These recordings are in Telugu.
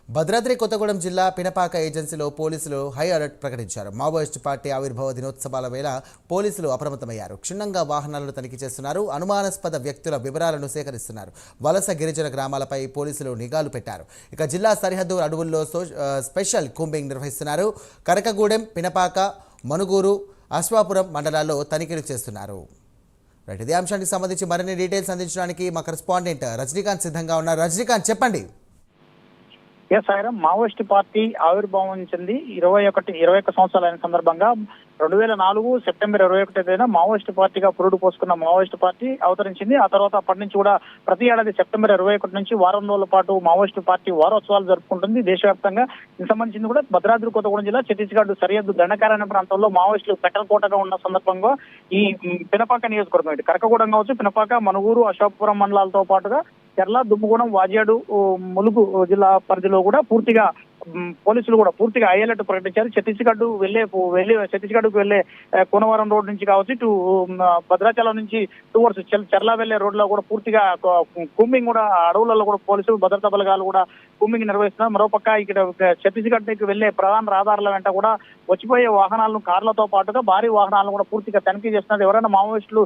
భద్రాద్రి కొత్తగూడెం జిల్లా పినపాక ఏజెన్సీలో పోలీసులు హై అలర్ట్ ప్రకటించారు. మావోయిస్టు పార్టీ ఆవిర్భావ దినోత్సవాల వేళ పోలీసులు అప్రమత్తమయ్యారు. క్షుణ్ణంగా వాహనాలను తనిఖీ చేస్తున్నారు. అనుమానాస్పద వ్యక్తుల వివరాలను సేకరిస్తున్నారు. వలస గిరిజన గ్రామాలపై పోలీసులు నిఘాలు పెట్టారు. ఇక జిల్లా సరిహద్దు అడవుల్లో స్పెషల్ కూంబింగ్ నిర్వహిస్తున్నారు. కరకగూడెం, పినపాక, మనుగూరు, అశ్వాపురం మండలాల్లో తనిఖీలు చేస్తున్నారు. ఇదే అంశానికి సంబంధించి మరిన్ని డీటెయిల్స్ అందించడానికి మా కరెస్పాండెంట్ రజనీకాంత్ సిద్ధంగా ఉన్నారు. రజనీకాంత్, చెప్పండి. సాయిరాం, మావోయిస్టు పార్టీ ఆవిర్భావించింది 21 సంవత్సరాలైన సందర్భంగా 2004 సెప్టెంబర్ 21 మావోయిస్టు పార్టీగా పురుడు పోసుకున్న మావోయిస్టు పార్టీ అవతరించింది. ఆ తర్వాత అప్పటి నుంచి కూడా ప్రతి ఏడాది సెప్టెంబర్ 21 నుంచి వారం రోజుల పాటు మావోయిస్టు పార్టీ వారోత్సవాలు జరుపుకుంటుంది దేశవ్యాప్తంగా. దీనికి సంబంధించి కూడా భద్రాద్రి కొత్తగూడెం జిల్లా ఛత్తీస్గఢ్ సరిహద్దు దండకారణ్య ప్రాంతంలో మావోయిస్టులు పెటల్కోటగా ఉన్న సందర్భంగా ఈ పినపాక నియోజకవర్గం, ఇటు కరకగూడెం కావచ్చు, పినపాక, మనుగూరు, అశోకపురం మండలాలతో పాటుగా చెర్ల, దుమ్ముగూడెం, వాజేడు, ములుగు జిల్లా పరిధిలో కూడా పూర్తిగా పోలీసులు కూడా పూర్తిగా హై అలర్ట్ ప్రకటించారు. ఛత్తీస్గఢ్కు వెళ్లే కోనవరం రోడ్ నుంచి కావచ్చు, ఇటు భద్రాచలం నుంచి టువర్డ్స్ చెర్ల వెళ్లే రోడ్ లో కూడా పూర్తిగా కూంబింగ్ కూడా అడవులలో కూడా పోలీసులు భద్రతా బలగాలు కూడా కూంబింగ్ నిర్వహిస్తున్నారు. మరోపక్క ఇక్కడ ఛత్తీస్గఢ్కి వెళ్లే ప్రధాన రహదారుల వెంట కూడా వచ్చిపోయే వాహనాలను, కార్లతో పాటుగా భారీ వాహనాలను కూడా పూర్తిగా తనిఖీ చేస్తున్నారు. ఎవరైనా మావోయిస్టులు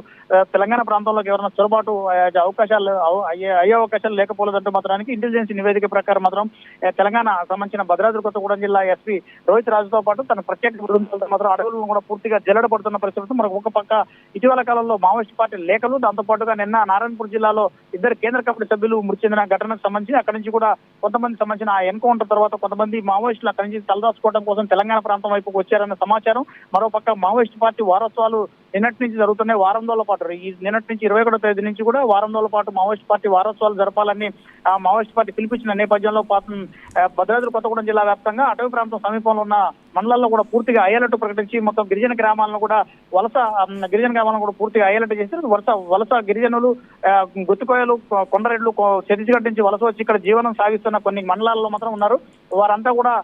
తెలంగాణ ప్రాంతంలోకి ఎవరైనా చొరబాటు అయ్యే అవకాశాలు లేకపోలేదంటూ మాత్రానికి ఇంటెలిజెన్స్ నివేదిక ప్రకారం మాత్రం తెలంగాణ సంబంధించిన భద్రాద్రి కొత్తగూడెం జిల్లా ఎస్పీ రోహిత్ రాజుతో పాటు తన ప్రత్యేక బృందాలతో మాత్రం అడవులను కూడా పూర్తిగా జల్లెడపడుతున్న పరిస్థితి. మనకు ఒక పక్క ఇటీవల కాలంలో మావోయిస్టు పార్టీ లేఖలు, దాంతో పాటుగా నిన్న నారాయణపూర్ జిల్లాలో 2 కేంద్ర కమిటీ సభ్యులు మృతి చెందిన ఘటనకు సంబంధించి అక్కడి నుంచి కూడా కొంతమంది సంబంధించిన ఆ ఎన్కౌంటర్ తర్వాత కొంతమంది మావోయిస్టులు అక్కడి నుంచి తలదాచుకోవడం కోసం తెలంగాణ ప్రాంతం వైపుకు వచ్చారన్న సమాచారం. మరోపక్క మావోయిస్టు పార్టీ వారోత్సవాలు నిన్నటి నుంచి జరుగుతున్నాయి. వారం రోజుల పాటు, ఈ నిన్నటి నుంచి 21వ తేదీ నుంచి కూడా వారం రోజుల పాటు మావోయిస్టు పార్టీ వారోత్సవాలు జరపాలని మావోయిస్టు పార్టీ పిలిపించిన నేపథ్యంలో భద్రాద్రి కొత్తగూడెం జిల్లా వ్యాప్తంగా అటవీ ప్రాంతం సమీపంలో ఉన్న మండలాల్లో కూడా పూర్తిగా హై అలర్ట్ ప్రకటించి మొత్తం గిరిజన గ్రామాలను కూడా పూర్తిగా హై అలర్ట్ చేశారు. వలస గిరిజనులు, గుత్తికోయలు, కొండరెడ్లు ఛత్తీస్గఢ్ నుంచి వలస వచ్చి ఇక్కడ జీవనం సాగిస్తున్న కొన్ని మండలాల్లో మాత్రం ఉన్నారు. వారంతా కూడా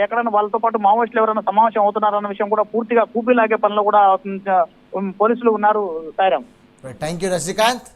ఎక్కడైనా వాళ్ళతో పాటు మావోయిస్టులు ఎవరైనా సమావేశం అవుతున్నారన్న విషయం కూడా పూర్తిగా కూపీలాగే పనిలో కూడా పోలీసులు ఉన్నారు. Sairam, thank you Rajinikanth.